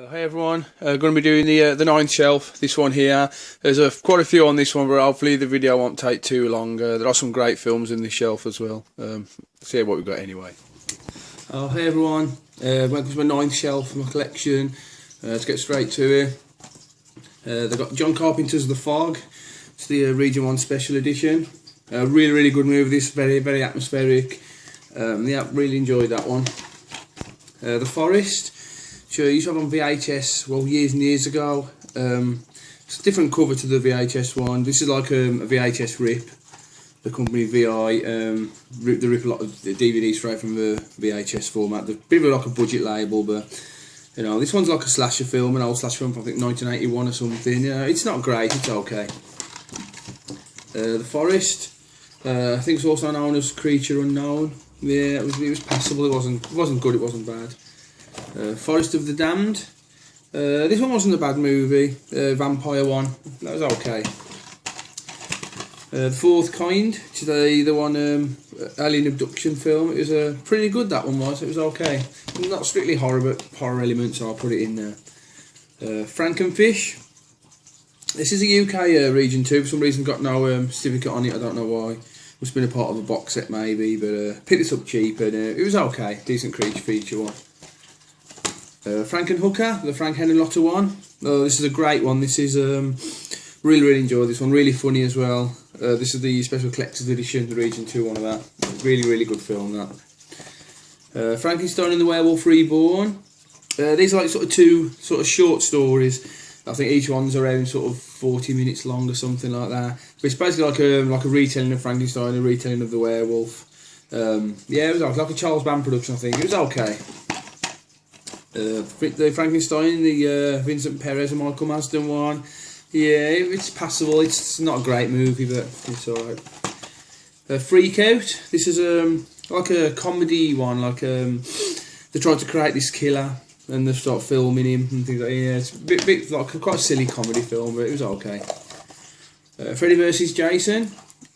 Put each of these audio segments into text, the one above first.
Hey everyone, going to be doing the ninth shelf, this one here. There's quite a few on this one, but hopefully the video won't take too long. There are some great films in this shelf as well. See what we've got anyway. Oh, hey everyone, welcome to my ninth shelf of my collection. Let's get straight to it. They've got John Carpenter's The Fog. It's the Region 1 Special Edition. Really good movie, this, very atmospheric. Yeah, really enjoyed that one. The Forest. Sure, I used to have on VHS, well, years and years ago. It's a different cover to the VHS one. This is like a VHS rip. The company VI they rip a lot of the DVDs straight from the VHS format. They're a bit of like a budget label, but you know, this one's like a slasher film, an old slasher film from I think 1981 or something. You know, it's not great, it's okay. The Forest, I think it's also known as Creature Unknown. Yeah, it was passable. It wasn't good. It wasn't bad. Forest of the Damned. This one wasn't a bad movie. Vampire one, that was okay. The Fourth Kind, which is the one alien abduction film. It was pretty good. That one was. It was okay. Not strictly horror, but horror elements. So I'll put it in there. Frankenfish. This is a UK Region 2. For some reason, got no certificate on it. I don't know why. Must have been a part of a box set maybe, but picked this up cheap and it was okay. Decent creature feature one. Frankenhooker, the Frank Henenlotter one. Oh, this is a great one. This is really enjoyed this one. Really funny as well. This is the special collector's edition, the Region 2 one of that. Really good film that. Frankenstein and the Werewolf Reborn. These are like sort of two sort of short stories. I think each one's around sort of 40 minutes long or something like that. But it's basically like a retelling of Frankenstein, a retelling of the werewolf. Yeah, it was like a Charles Band production. I think it was okay. The Frankenstein, the Vincent Perez and Michael Marsden one. Yeah, it's passable. It's not a great movie, but it's alright. Freak Out. This is like a comedy one. Like they tried to create this killer and they start filming him and things like that. Yeah, it's a bit like quite a silly comedy film, but it was okay. Freddy vs Jason.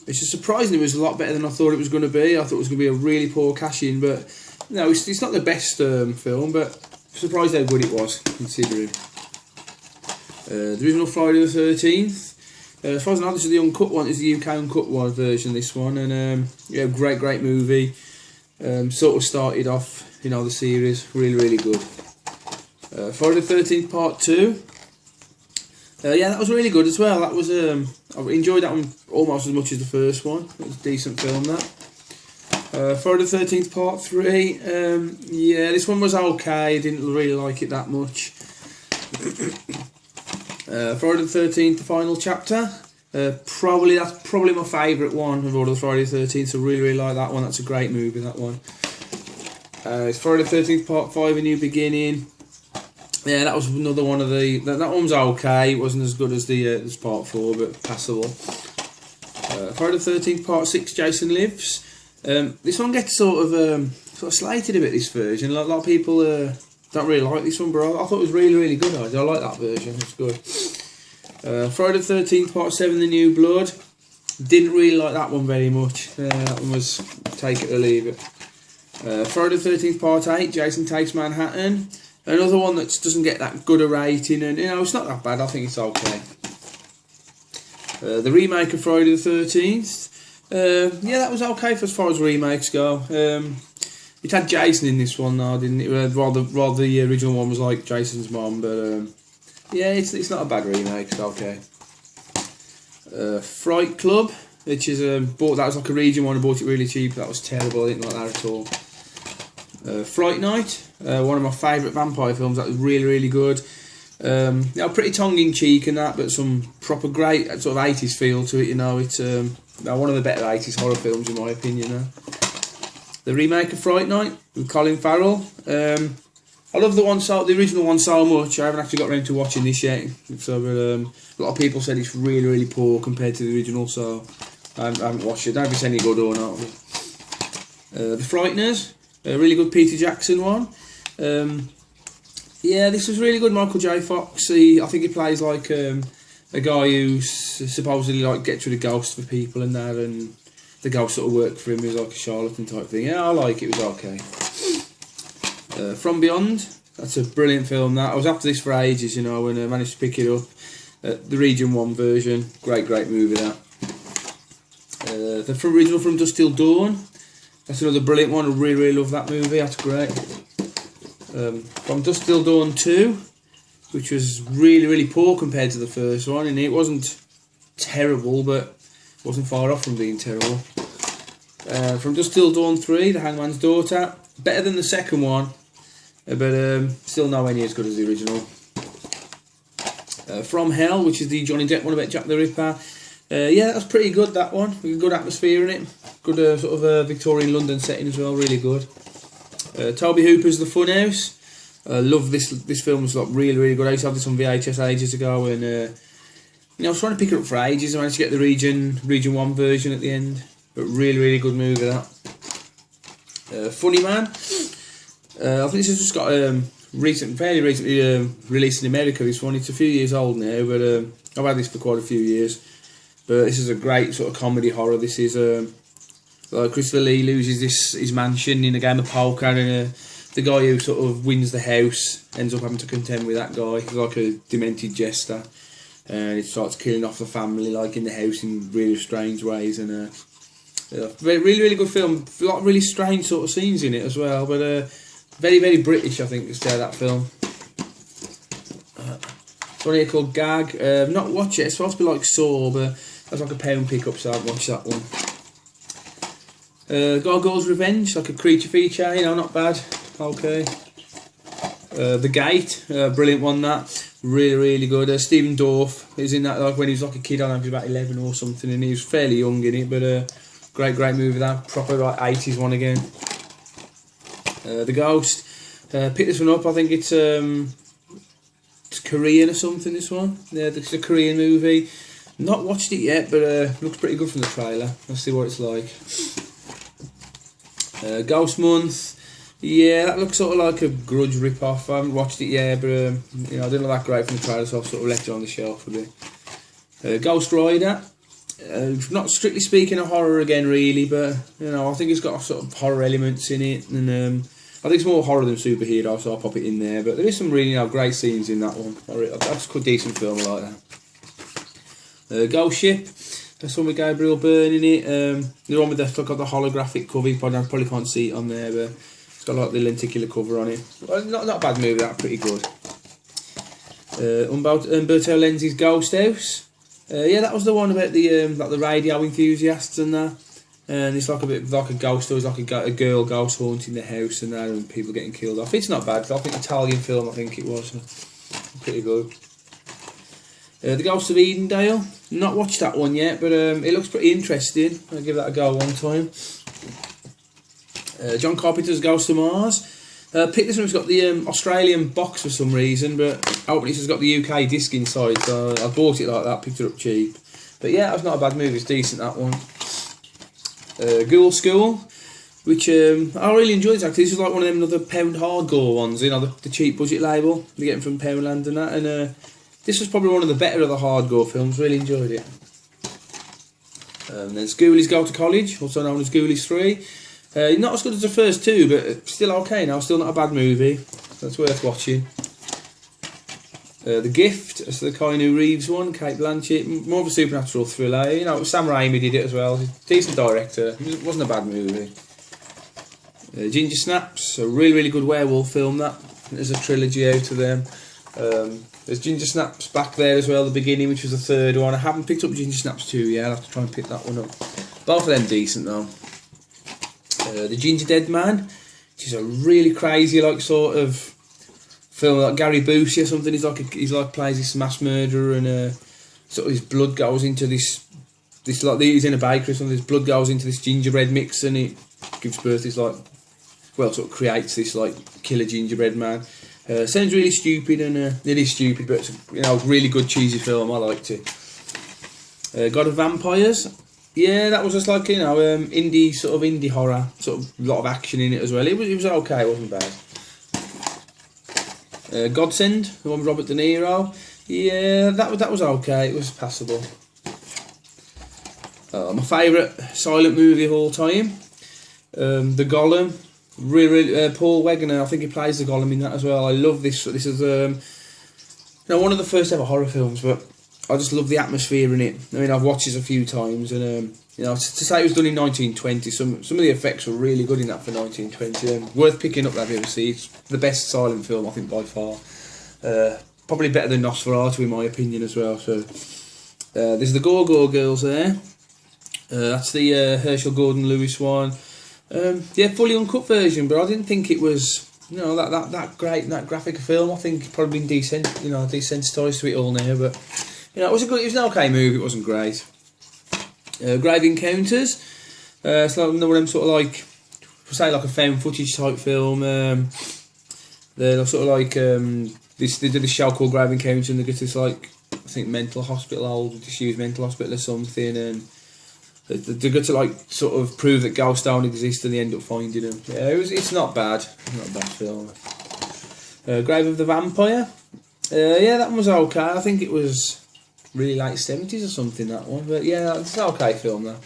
It's just surprisingly it was a lot better than I thought it was going to be. I thought it was going to be a really poor cash-in, but no, it's not the best film, but surprised how good it was, considering. The original Friday the 13th. As far as I know, this is the uncut one. It's the UK uncut one version, this one, and yeah, great movie. Sort of started off, you know, the series really good. Friday the 13th Part 2. Yeah, that was really good as well. That was I enjoyed that one almost as much as the first one. It was a decent film, that. Friday the 13th Part 3. Yeah, this one was okay. I didn't really like it that much. Friday the 13th, the final chapter. That's probably my favourite one of all the Friday the 13th. So really like that one. That's a great movie, that one. It's Friday the 13th Part 5, A New Beginning. Yeah, that was another one of the. That one was okay. It wasn't as good as as Part 4, but passable. Friday the 13th Part 6, Jason Lives. This one gets sort of slated a bit, this version. A lot of people don't really like this one, but I thought it was really good. I like that version, it's good. Friday the 13th Part 7, The New Blood. Didn't really like that one very much. That one was take it or leave it. Friday the 13th Part 8, Jason Takes Manhattan. Another one that doesn't get that good a rating, and you know, it's not that bad. I think it's okay. The remake of Friday the 13th. Yeah, that was okay for as far as remakes go. It had Jason in this one though, didn't it? Rather the original one was like Jason's mom, but yeah, it's not a bad remake. It's okay. Fright Club, which is that was like a Region one. I bought it really cheap. That was terrible. I didn't like that at all. Fright Night, one of my favourite vampire films. That was really good. Yeah, pretty tongue-in-cheek and that, but some proper great sort of 80s feel to it. You know, it's one of the better 80s horror films in my opinion. The remake of Fright Night with Colin Farrell. I love the original one so much. I haven't actually got around to watching this yet. So, but a lot of people said it's really poor compared to the original. So I haven't watched it. I don't know if it's any good or not. The Frighteners, a really good Peter Jackson one. Yeah, this was really good. Michael J. Fox. I think he plays like a guy who supposedly like gets rid of ghosts for people and that, and the ghost sort of worked for him. He was like a charlatan type thing. Yeah, I like it. It was okay. From Beyond. That's a brilliant film. That I was after this for ages, you know, and I managed to pick it up. The Region 1 version, great movie that. The original From Dusk Till Dawn, that's another brilliant one. I really love that movie. That's great. From Dusk Till Dawn 2, which was really poor compared to the first one, and it wasn't terrible, but it wasn't far off from being terrible. From Dusk Till Dawn 3, The Hangman's Daughter, better than the second one, but still nowhere near as good as the original. From Hell, which is the Johnny Depp one about Jack the Ripper. Yeah, that was pretty good, that one. Good atmosphere in it. Good sort of Victorian London setting as well, really good. Toby Hooper's The Funhouse. Love this film. Was like really good. I used to have this on VHS ages ago, and you know, I was trying to pick it up for ages. I managed to get the Region 1 version at the end, but really good movie that. Funny Man. I think this has just got fairly recently released in America. This one, it's a few years old now, but I've had this for quite a few years. But this is a great sort of comedy horror. This is Christopher Lee loses his mansion in a game of poker, and the guy who sort of wins the house ends up having to contend with that guy. He's like a demented jester, and he starts killing off the family, like in the house, in really strange ways. And really good film. A lot of really strange sort of scenes in it as well, but very British, I think, to say that film. It's one here called Gag. Not watch it. It's supposed to be like Saw, but that's like a pound pickup, so I'd watch that one. Gargoyle's Revenge, like a creature feature, you know, not bad. Okay. The Gate, brilliant one, that. Really good. Stephen Dorff is in that, like when he was like a kid. I don't know if he was about 11 or something, and he was fairly young in it, but great movie, that. Proper like 80s one again. The Ghost. Pick this one up. I think it's Korean or something, this one. Yeah, it's a Korean movie. Not watched it yet, but looks pretty good from the trailer. Let's see what it's like. Ghost Month. Yeah, that looks sort of like a Grudge rip-off. I haven't watched it yet, but you know, I didn't look that great from the trailer, so I've sort of left it on the shelf a bit. Ghost Rider. Not strictly speaking a horror again, really, but you know, I think it's got sort of horror elements in it, and I think it's more horror than superhero, so I'll pop it in there. But there is some really great scenes in that one. That's a quite decent film, I like that. Ghost Ship. That's one with Gabriel Byrne in it. The one with the holographic cover. You probably can't see it on there, but it's got like the lenticular cover on it. Well, not a bad movie. That's pretty good. Umberto Lenzi's Ghost House. Yeah, that was the one about the like the radio enthusiasts and that. And it's like a bit like a ghost story. It's like a girl ghost haunting the house and that, and people getting killed off. It's not bad. I think Italian film. I think it was pretty good. The Ghost of Edendale. Not watched that one yet, but it looks pretty interesting. I'll give that a go one time. John Carpenter's Ghost of Mars. Picked this one. It's got the Australian box for some reason, but openly it's got the UK disc inside, so I bought it like that. Picked it up cheap. But yeah, that's not a bad movie. It's decent, that one. Ghoul School, which I really enjoyed. Actually, this is like one of them other pound hardcore ones, you know, the cheap budget label they get from Poundland and that. And this was probably one of the better of the hardcore films. Really enjoyed it. Then Ghoulies Go to College, also known as Ghoulies 3. Not as good as the first two, but still okay now. Still not a bad movie. That's worth watching. The Gift, that's the Keanu Reeves one, Cate Blanchett, more of a supernatural thriller. You know, Sam Raimi did it as well. Decent director. It wasn't a bad movie. Ginger Snaps, a really good werewolf film. That there's a trilogy out of them. There's Ginger Snaps back there as well, the beginning, which was the third one. I haven't picked up Ginger Snaps 2 yet. I'll have to try and pick that one up. Both of them decent though. The Ginger Dead Man, which is a really crazy like sort of film, like Gary Busey or something. He's like plays this mass murderer, and sort of his blood goes into this like he's in a bakery or something. His blood goes into this gingerbread mix, and it gives birth to this like, well, sort of creates this like killer gingerbread man. Sounds really stupid, and it is stupid, but it's a, you know, really good cheesy film. I liked it. God of Vampires. Yeah, that was just like, you know, indie horror, sort of a lot of action in it as well. It was okay, it wasn't bad. Godsend, the one with Robert De Niro. Yeah, that was okay. It was passable. My favourite silent movie of all time, The Golem. Really, Paul Wegener, I think he plays the Gollum in that as well. I love this. This is one of the first ever horror films, but I just love the atmosphere in it. I mean, I've watched this a few times, and to say it was done in 1920, some of the effects were really good in that for 1920. Worth picking up that BBC. It's the best silent film, I think, by far. Probably better than Nosferatu in my opinion as well. So there's the Gore Girls there. That's the Herschel Gordon Lewis one. Fully uncut version, but I didn't think it was that great, that graphic a film. I think it's probably been desensitised to it all now, but it was an okay movie. It wasn't great. Grave Encounters. It's like one of them sort of like, say, like a found footage type film. They're sort of like they did a show called Grave Encounters, and they get this like, I think, mental hospital, old disused mental hospital or something, and they got to like sort of prove that ghosts don't exist, and they end up finding them. Yeah, it's not bad. Not a bad film. Grave of the Vampire. That one was okay. I think it was really late 70s or something, that one. But yeah, it's an okay film though.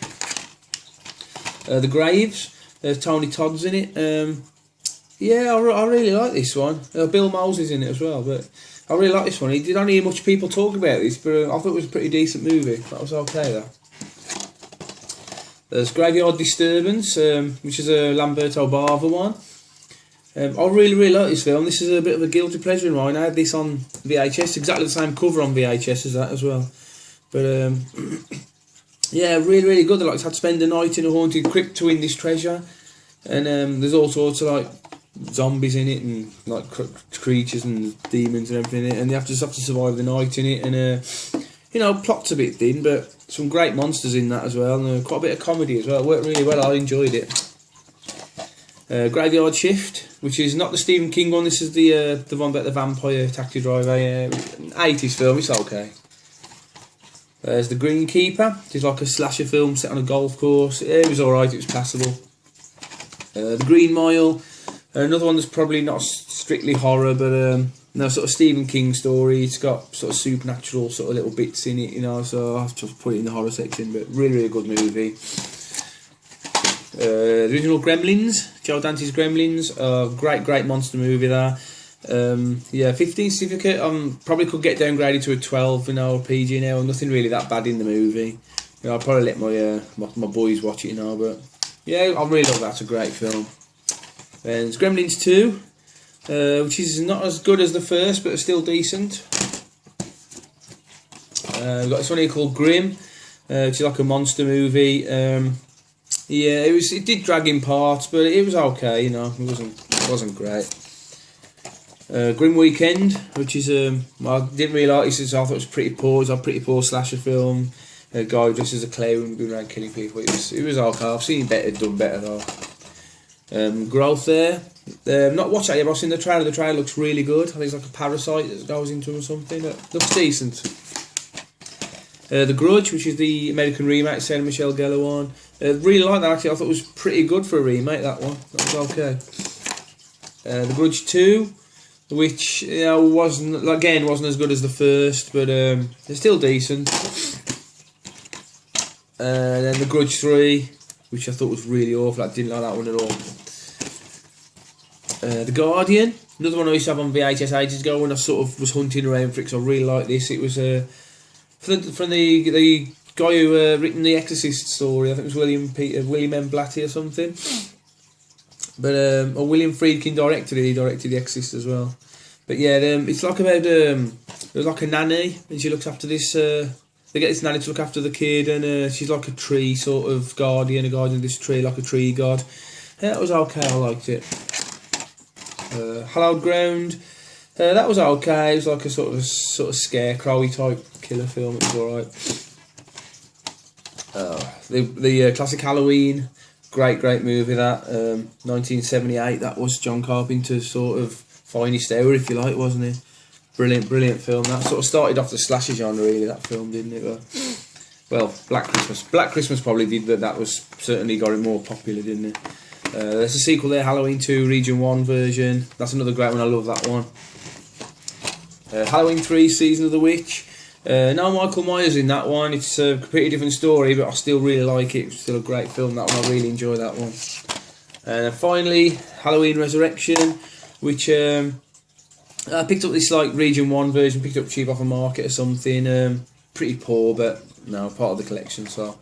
The Graves. Tony Todd's in it. I really like this one. Bill Moles is in it as well, but I really like this one. I don't hear much people talk about this, but I thought it was a pretty decent movie. That was okay though. There's Graveyard Disturbance, which is a Lamberto Bava one. I really like this film. This is a bit of a guilty pleasure of mine. I had this on VHS, exactly the same cover on VHS as that as well. But really good. They like had to spend the night in a haunted crypt to win this treasure, and there's all sorts of like zombies in it, and like creatures and demons and everything in it, and they just have to survive the night in it. And plot's a bit thin, but some great monsters in that as well, and quite a bit of comedy as well. It worked really well. I enjoyed it. Graveyard Shift, which is not the Stephen King one. This is the one about the vampire taxi driver. 80s film. It's okay. There's The Greenkeeper. It's like a slasher film set on a golf course. It was alright. It was passable. The Green Mile. Another one that's probably not strictly horror, but sort of Stephen King story. It's got sort of supernatural sort of little bits in it, so I have to put it in the horror section, but really good movie. The original Gremlins, Joe Dante's Gremlins, great monster movie there. 15 certificate, probably could get downgraded to a 12, or PG now, nothing really that bad in the movie. I'll probably let my boys watch it, but yeah, I really love that. It's a great film. And it's Gremlins 2, which is not as good as the first, but it's still decent. We've got this one here called Grimm, which is like a monster movie. It did drag in parts, but it was okay. It wasn't great. Grim Weekend, which is I didn't really like this. I thought it was pretty poor. It was a pretty poor slasher film. A guy dressed as a clown going around killing people. It was okay. I've seen done better though. Growth there. Not watched that yet, but I've seen the trailer. The trailer looks really good. I think it's like a parasite that goes into him or something. It looks decent. The Grudge, which is the American remake, Sarah Michelle Gellar one. Really like that actually. I thought it was pretty good for a remake, that one. That was okay. The Grudge 2, which wasn't as good as the first, but it's still decent. And then The Grudge 3, which I thought was really awful. I didn't like that one at all. The Guardian, another one I used to have on VHS ages ago when I sort of was hunting around for it, because I really liked this. It was from the guy who written the Exorcist story. I think it was William M. Blatty or something. But William Friedkin directed it. He directed The Exorcist as well. But yeah, it's like about there's like a nanny, and she looks after this. They get this nanny to look after the kid, and she's like a tree sort of guardian, a guardian of this tree, like a tree god. Yeah, that was okay. I liked it. Hallowed Ground. That was okay. It was like a sort of scarecrowy type killer film. It was alright. The classic Halloween, great movie that. 1978. That was John Carpenter's sort of finest hour, if you like, wasn't it? Brilliant film. That sort of started off the slasher genre, really. That film, didn't it? Well, Black Christmas probably did, but that was certainly got it more popular, didn't it? There's a sequel there, Halloween 2 Region 1 version. That's another great one. I love that one. Halloween 3 Season of the Witch. No Michael Myers in that one. It's a completely different story, but I still really like it. It's still a great film, that one. I really enjoy that one. And finally, Halloween Resurrection, which I picked up this like Region 1 version, picked up cheap off a market or something. Pretty poor, but no, part of the collection. So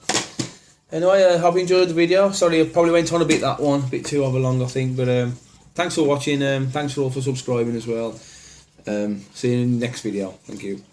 anyway, I hope you enjoyed the video. Sorry, I probably went on a bit that one, a bit too long I think, but thanks for watching. Thanks for all for subscribing as well. See you in the next video. Thank you.